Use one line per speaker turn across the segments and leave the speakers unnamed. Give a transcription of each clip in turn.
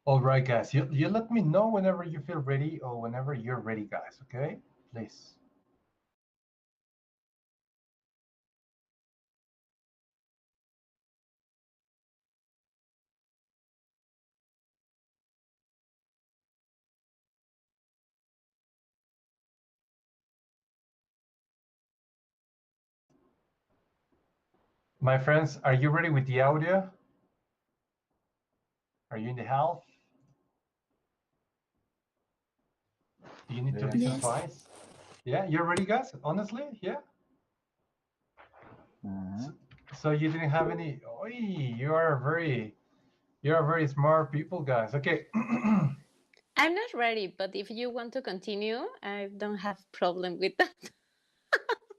All right, guys. You let me know whenever you feel ready or whenever you're ready, guys. Okay, please. My friends, are you ready with the audio? Are you in the house? Do you need to listen
Yes.
twice? Yeah, you're ready, guys? Honestly, yeah? So you didn't have any. Oy, you're very smart people, guys. Okay.
I'm not ready, but if you want to continue, I don't have problem with that.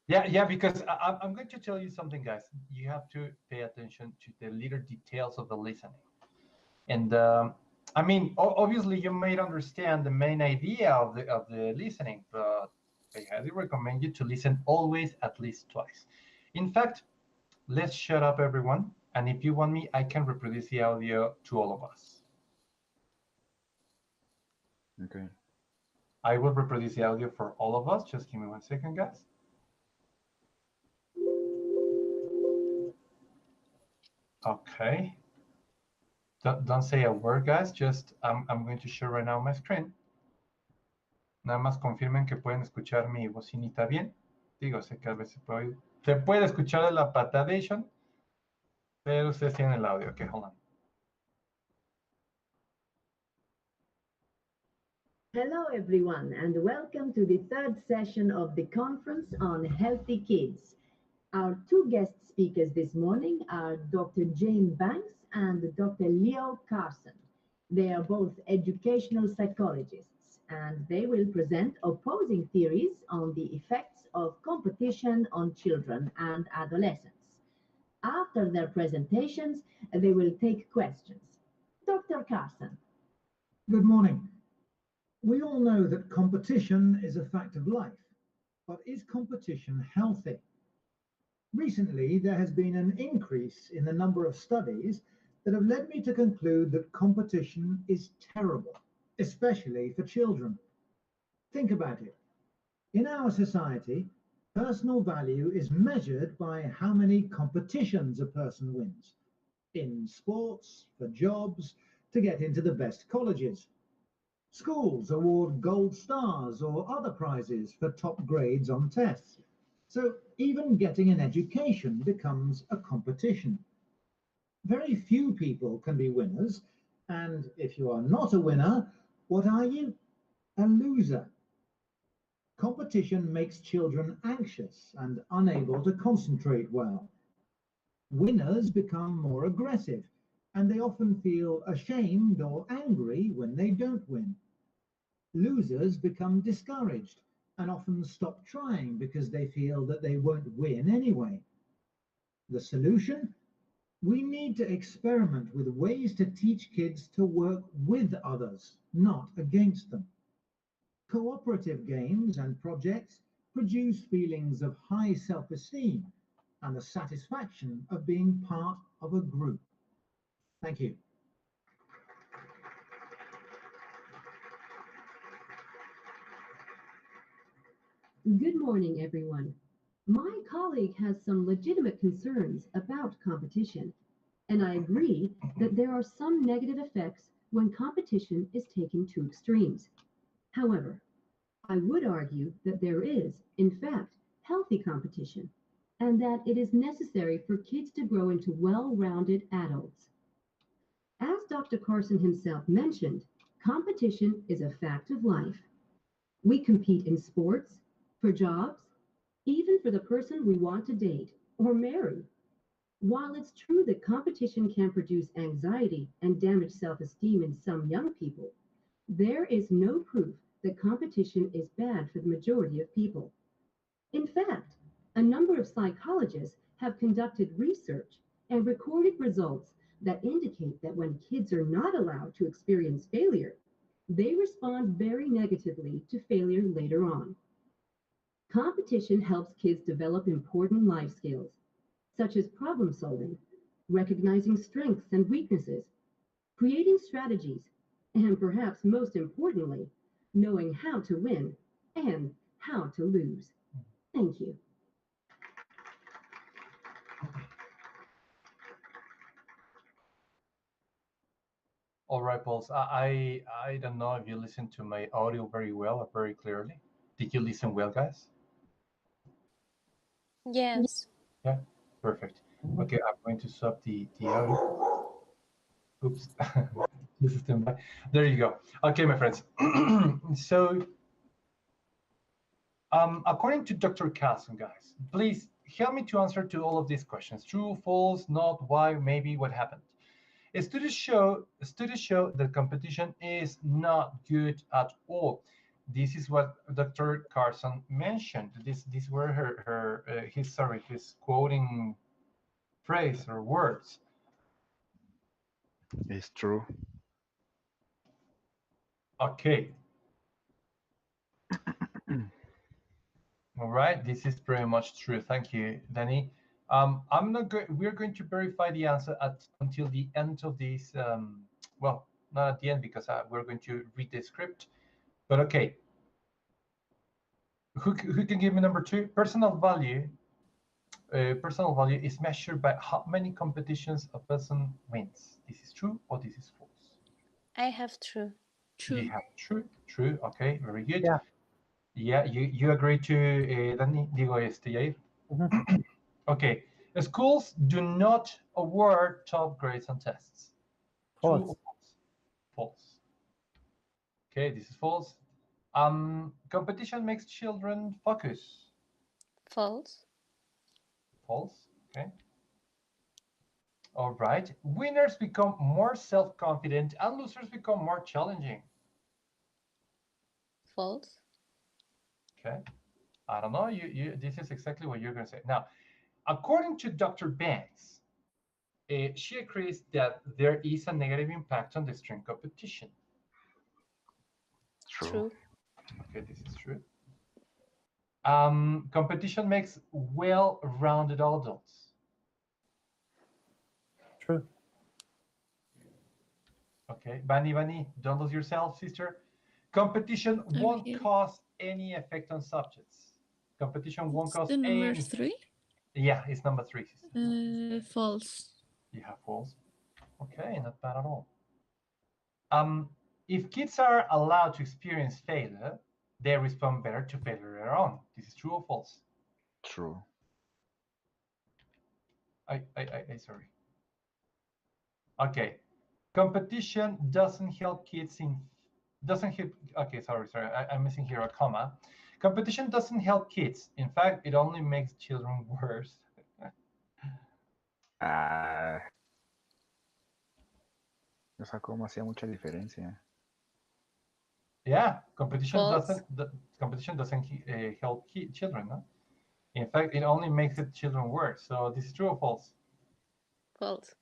Yeah, because I'm going to tell you something, guys. You have to pay attention to the little details of the listening. And I mean, obviously, you might understand the main idea of the listening, but I highly recommend you to listen always at least twice. In fact, let's shut up, everyone. And if you want me, I can reproduce the audio to all of us.
Okay.
I will reproduce the audio for all of us. Just give me 1 second, guys. Okay. Don't say a word, guys. Just I'm going to share right now my screen. Nada más confirmen que pueden escuchar mi bocinita bien. Digo, sé que a veces se puede escuchar la patadation, pero ustedes tienen el audio. Okay, hold on.
Hello, everyone, and welcome to the third session of the conference on healthy kids. Our two guest speakers this morning are Dr. Jane Banks and Dr. Leo Carson. They are both educational psychologists, and they will present opposing theories on the effects of competition on children and adolescents. After their presentations, they will take questions. Dr. Carson.
Good morning. We all know that competition is a fact of life, but is competition healthy? Recently, there has been an increase in the number of studies that have led me to conclude that competition is terrible, especially for children. Think about it. In our society, personal value is measured by how many competitions a person wins, in sports, for jobs, to get into the best colleges. Schools award gold stars or other prizes for top grades on tests. So even getting an education becomes a competition. Very few people can be winners, and if you are not a winner, what are you? A loser. Competition makes children anxious and unable to concentrate well. Winners become more aggressive, and they often feel ashamed or angry when they don't win. Losers become discouraged and often stop trying because they feel that they won't win anyway. The solution? We need to experiment with ways to teach kids to work with others, not against them. Cooperative games and projects produce feelings of high self-esteem and the satisfaction of being part of a group. Thank you.
Good morning, everyone. My colleague has some legitimate concerns about competition, and I agree that there are some negative effects when competition is taken to extremes. However, I would argue that there is, in fact, healthy competition, and that it is necessary for kids to grow into well-rounded adults. As Dr. Carson himself mentioned, competition is a fact of life. We compete in sports, for jobs, even for the person we want to date or marry. While it's true that competition can produce anxiety and damage self-esteem in some young people, there is no proof that competition is bad for the majority of people. In fact, a number of psychologists have conducted research and recorded results that indicate that when kids are not allowed to experience failure, they respond very negatively to failure later on. Competition helps kids develop important life skills, such as problem solving, recognizing strengths and weaknesses, creating strategies, and perhaps most importantly, knowing how to win and how to lose. Thank you.
All right, Pauls. I don't know if you listened to my audio very well or very clearly. Did you listen well, guys?
Yes.
Yeah, perfect. Okay, I'm going to swap the audio. Oops, this is standby. There you go. Okay, my friends. So, according to Dr. Carson, guys, please help me to answer to all of these questions: true, false, not, why, maybe, what happened. Studies show that competition is not good at all. This is what Dr. Carson mentioned. These were his quoting phrase or words.
It's true.
Okay. All right, this is pretty much true. Thank you, Danny. I'm not going. We're going to verify the answer until the end of this. Well, not at the end because we're going to read the script. But okay. Who can give me number 2? Personal value. Personal value is measured by how many competitions a person wins. This is true or this is false?
I have true.
True.
You have true. True. Okay, very good.
Yeah.
Yeah, you agree to Dani, digo Yair. Okay, schools do not award top grades on tests.
False.
True or false? False. Okay, this is false. Competition makes children focus.
False.
False. Okay. All right. Winners become more self-confident and losers become more challenging.
False.
Okay. I don't know. This is exactly what you're going to say. Now, according to Dr. Banks, she agrees that there is a negative impact on the string competition.
True.
Okay, this is true. Competition makes well-rounded adults.
True.
Okay, Bani, don't lose yourself, sister. Competition won't
here.
cause any effect on subjects. Competition won't cause
The number
any.
3?
Yeah, it's number 3, sister.
False.
You have false. Okay, not bad at all. If kids are allowed to experience failure, they respond better to failure later on. This is true or false?
True.
I sorry. Okay, competition doesn't help kids okay, sorry, I'm missing here a comma. Competition doesn't help kids. In fact, it only makes children worse.
Esa coma hacía mucha diferencia.
Yeah, competition
False.
doesn't help children, no? In fact, it only makes it children worse. So this is true or false?
False.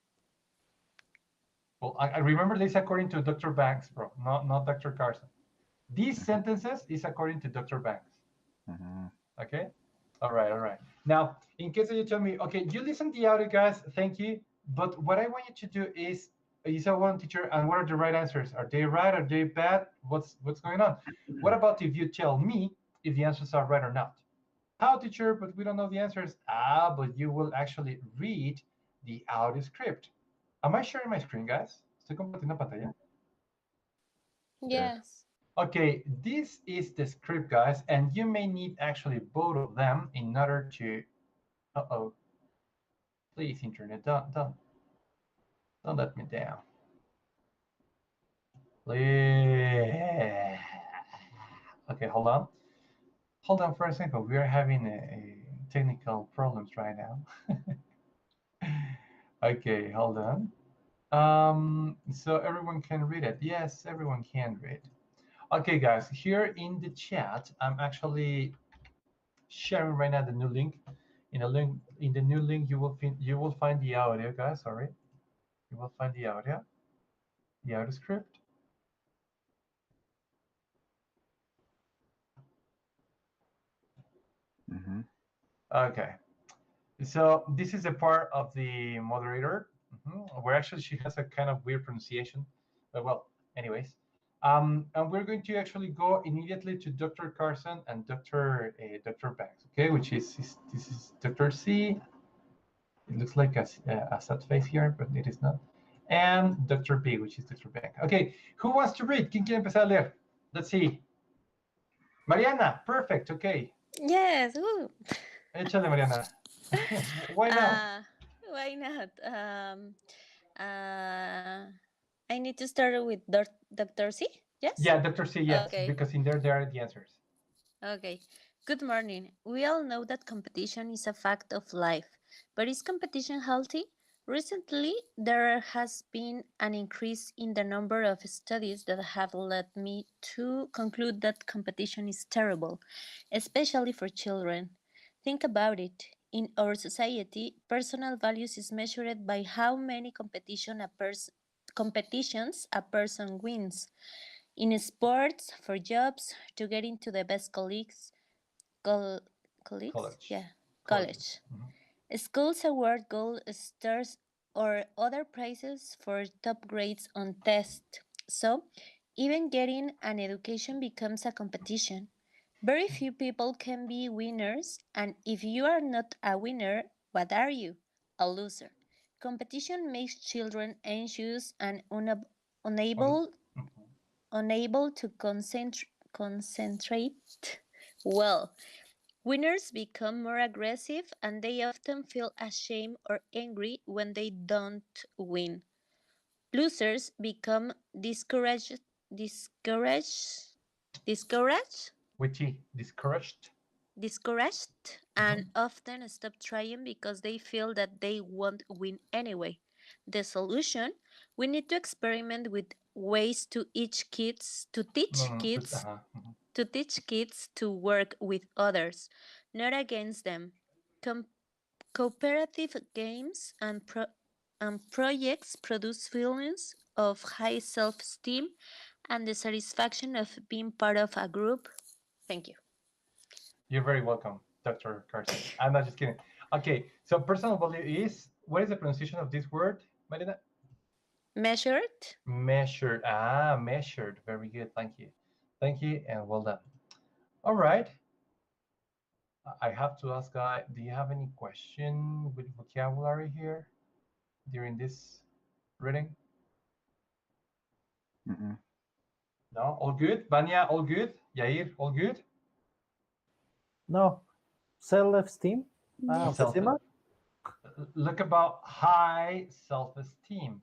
Well, I remember this according to Dr. Banks, bro, not Dr. Carson. These sentences is according to Dr. Banks. Okay? All right. Now, in case you tell me, okay, you listen to the audio, guys, thank you. But what I want you to do is a one teacher, and what are the right answers? Are they right? Are they bad? What's going on? What about if you tell me if the answers are right or not? How, teacher? But we don't know the answers. But you will actually read the audio script. Am I sharing my screen, guys? Estoy compartiendo pantalla.
Yes.
Okay, this is the script, guys, and you may need actually both of them in order to. Please, internet, don't let me down. Please. Okay, hold on for a second. We are having a technical problems right now. Okay, hold on. So everyone can read it. Yes, everyone can read. Okay, guys, here in the chat, I'm actually sharing right now the new link. In the new link, you will find the audio, guys. Sorry, you will find the audio script. Okay, so this is a part of the moderator where actually she has a kind of weird pronunciation, but well, anyways. And we're going to actually go immediately to Dr. Carson and Dr. Banks, okay, which is this is Dr. C. It looks like a sad face here, but it is not. And Dr. B, which is Dr. Bank. Okay, who wants to read? ¿Quién quiere empezar a leer? Let's see. Mariana, perfect, okay.
Yes. Woo.
Échale, Mariana. Why not?
Why not? I need to start with Dr. C. Yes.
Yeah, Dr. C, yes,
Okay.
because in there are the answers.
Okay. Good morning. We all know that competition is a fact of life, but is competition healthy? Recently, there has been an increase in the number of studies that have led me to conclude that competition is terrible, especially for children. Think about it. In our society, personal values is measured by how many competitions a person wins. In sports, for jobs, to get into the best colleagues, colleagues?
College.
Yeah, college. Schools award gold stars or other prizes for top grades on tests. So, even getting an education becomes a competition. Very few people can be winners, and if you are not a winner, what are you? A loser. Competition makes children anxious and unable to concentrate well. Winners become more aggressive and they often feel ashamed or angry when they don't win. Losers become discouraged
Witchy, discouraged.
and often stop trying because they feel that they won't win anyway. The solution, we need to experiment with ways to teach kids to work with others, not against them. Cooperative games and projects produce feelings of high self-esteem and the satisfaction of being part of a group. Thank you.
You're very welcome, Dr. Carson. I'm not just kidding. Okay, so personal value is, what is the pronunciation of this word, Marina?
Measured.
Measured. Ah, measured. Very good. Thank you. Thank you, and well done. All right. I have to ask, do you have any question with vocabulary here during this reading? No? All good? Vanya, all good? Yair, all good?
No. Self-esteem? Autoestima?
Look about high self-esteem.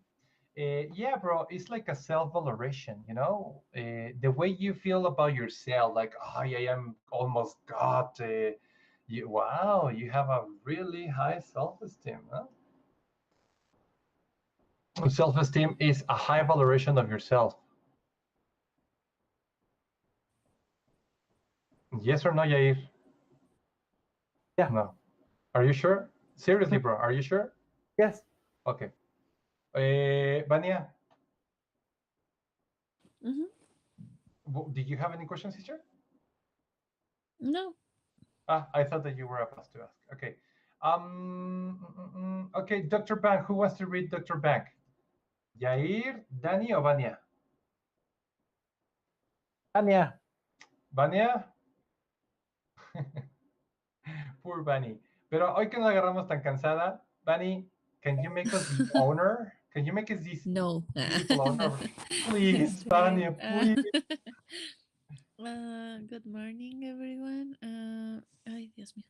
Yeah, bro, it's like a self-valoration, you know? The way you feel about yourself, like, oh, I am almost God. Wow, you have a really high self-esteem, huh? Self-esteem is a high valoration of yourself. Yes or no, Yair?
Yeah.
No. Are you sure? Seriously, bro, are you sure?
Yes.
Okay. Vania, did you have any questions, sister?
No.
I thought that you were about to ask. Okay. Okay, Dr. Bank. Who wants to read Dr. Bank? Yair, Dani, or Vania?
Anya.
Vania. Poor Vani. Pero hoy que nos agarramos tan cansada, Vani, can you make us the owner? Can you make us this
No.
beautiful owner? Please, Vania, please.
Good morning, everyone. Ay, Dios mío.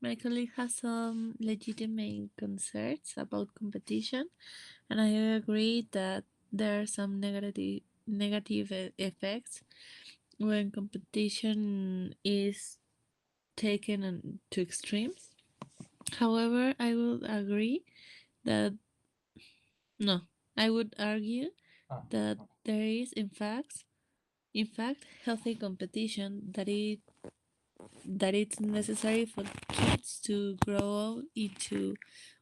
My colleague has some legitimate concerns about competition, and I agree that there are some negative effects when competition is taken to extremes. However, I would agree that no, I would argue that there is in fact healthy competition that it's necessary for kids to grow into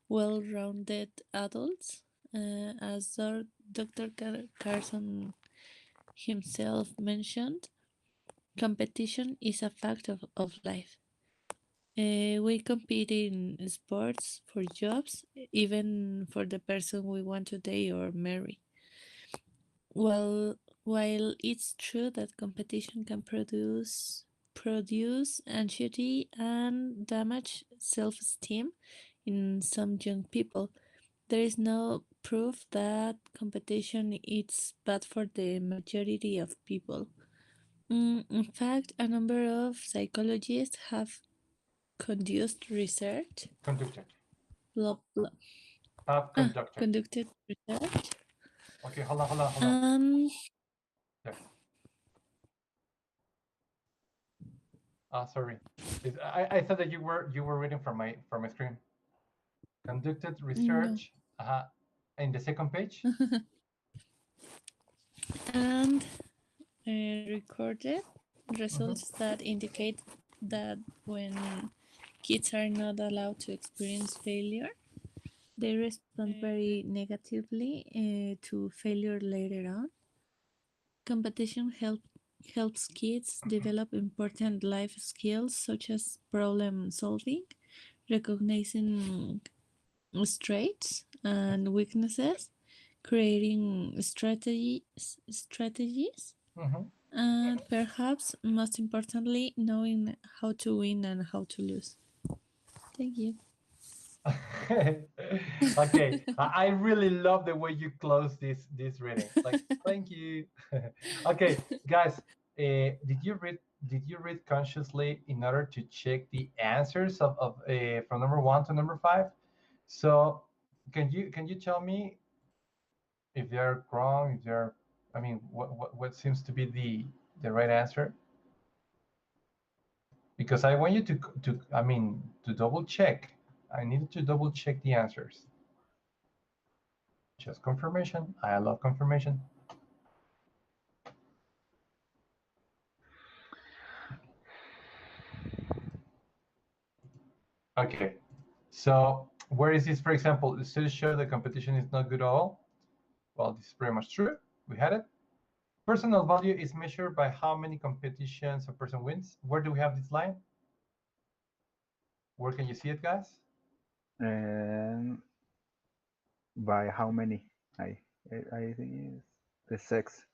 well-rounded adults, as Dr. Carson himself mentioned. Competition is a fact of life. We compete in sports for jobs, even for the person we want to date or marry. Well, while it's true that competition can produce anxiety and damage self-esteem in some young people, there is no proof that competition is bad for the majority of people. In fact, a number of psychologists have conducted research.
Conducted.
Blah, blah.
Conducted.
Conducted research.
Okay, hold on. There. Sorry. I thought that you were reading from my screen. Conducted research. No. In the second page.
And recorded results that indicate that when kids are not allowed to experience failure, they respond very negatively to failure later on. Competition helps kids develop important life skills such as problem solving, recognizing strengths and weaknesses, creating strategies, and perhaps most importantly, knowing how to win and how to lose. Thank you.
Okay, I really love the way you close this reading. Like, thank you. Okay, guys, did you read consciously in order to check the answers of from number 1 to number 5? So can you tell me if they're wrong? If they're, I mean, what seems to be the right answer? Because I want you to double check. I needed to double check the answers. Just confirmation. I love confirmation. Okay. So where is this? For example, the studies show the competition is not good at all. Well, this is pretty much true. We had it. Personal value is measured by how many competitions a person wins. Where do we have this line? Where can you see it, guys?
By how many? I think it's the sex.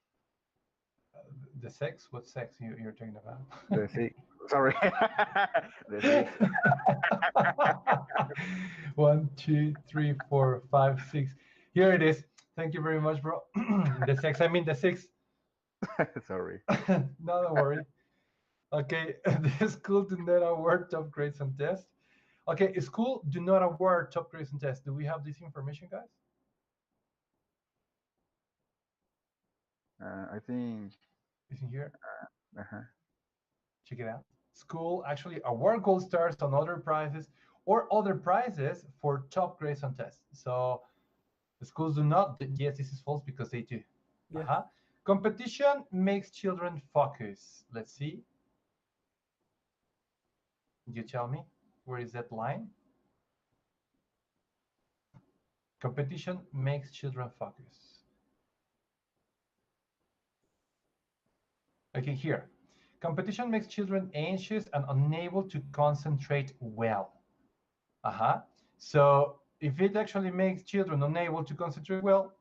The sex? What sex you're talking about?
The sex. Sorry. The sex.
1, 2, 3, 4, 5, 6. Here it is. Thank you very much, bro. The sex. I mean the 6.
Sorry.
No, don't worry. Okay, the school do not award top grades on tests. Okay, school do not award top grades on tests. Do we have this information, guys?
I think.
Is in here? Check it out. School actually award gold stars on other prizes or other prizes for top grades on tests. So the schools do not. Yes, this is false because they do. Yeah. Competition makes children focus. Let's see. You tell me, where is that line? Competition makes children focus. Okay, here. Competition makes children anxious and unable to concentrate well. So if it actually makes children unable to concentrate well,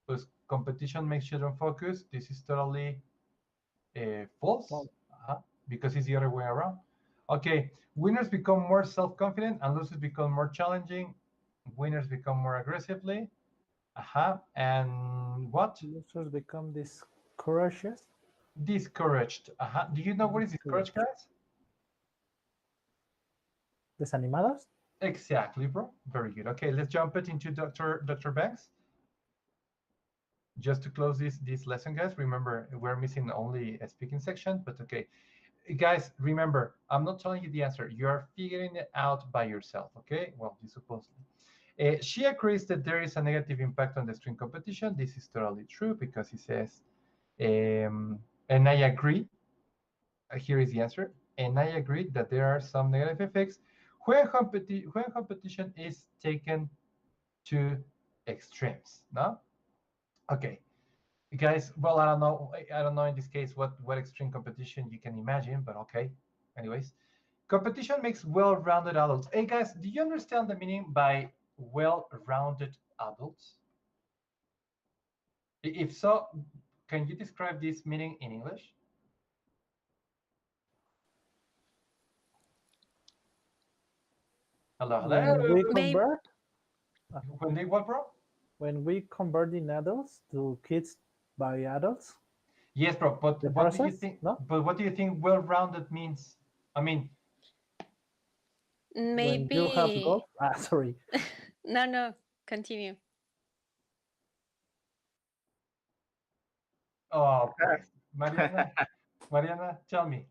because competition makes children focus, this is totally false. Because it's the other way around. Okay, winners become more self-confident and losers become more challenging. Winners become more aggressively. And what?
Losers become discouraged.
Discouraged. Do you know what is discouraged, guys?
Desanimados?
Exactly, bro. Very good. Okay, let's jump it into Dr. Banks. Just to close this lesson, guys, remember, we're missing only a speaking section, but okay. Guys, remember, I'm not telling you the answer. You are figuring it out by yourself, okay? Well, you supposedly. She agrees that there is a negative impact on the string competition. This is totally true because he says, and I agree. Here is the answer. And I agree that there are some negative effects when competition is taken to extremes, no? Okay. Guys, well, I don't know in this case what extreme competition you can imagine, but okay. Anyways, competition makes well-rounded adults. Hey guys, do you understand the meaning by well-rounded adults? If so, can you describe this meaning in English? Hello, hello.
When we
Maybe-
convert,
When they what, bro?
when we converting adults to kids by adults.
Yes, bro. But
The
what do you
process?
think?
No?
But what do you think well-rounded means? I mean,
When you have
maybe.
golf. Sorry.
No, continue.
oh, pues, Mariana, Mariana, tell me.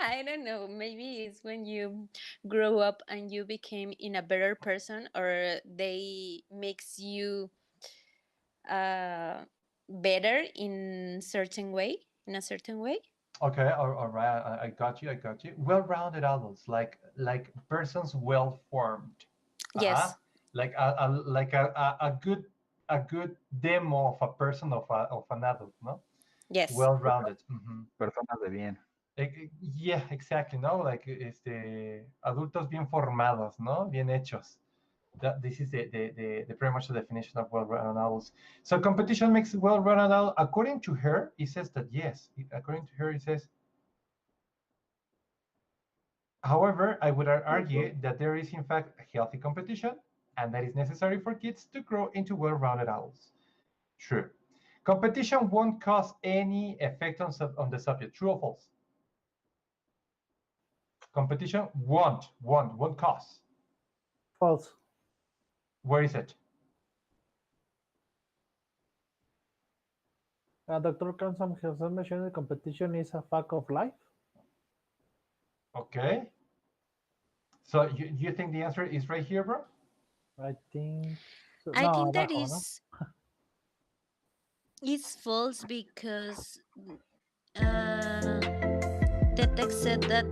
I don't know. Maybe it's when you grow up and you became in a better person, or they makes you better in certain way, in a certain way.
Okay, all right, I got you, I got you. Well-rounded adults, like persons well-formed.
Yes.
Like a good demo of a person of an adult, no?
Yes.
Well-rounded. Mhm.
Personas de bien.
Yeah, exactly, no? Like adultos bien formados, no? Bien hechos. This is the pretty much the definition of well-rounded adults. So competition makes well-rounded adult. According to her, it says that yes. According to her, it says. However, I would argue that there is in fact a healthy competition, and that is necessary for kids to grow into well-rounded adults. True. Competition won't cause any effect on the subject. True or false? Competition won't cause.
False.
Where is it?
Dr. Kansom has mentioned that competition is a fact of life.
Okay. So you think the answer is right here, bro?
I think.
I think that
abajo, ¿no?
is false because the text said that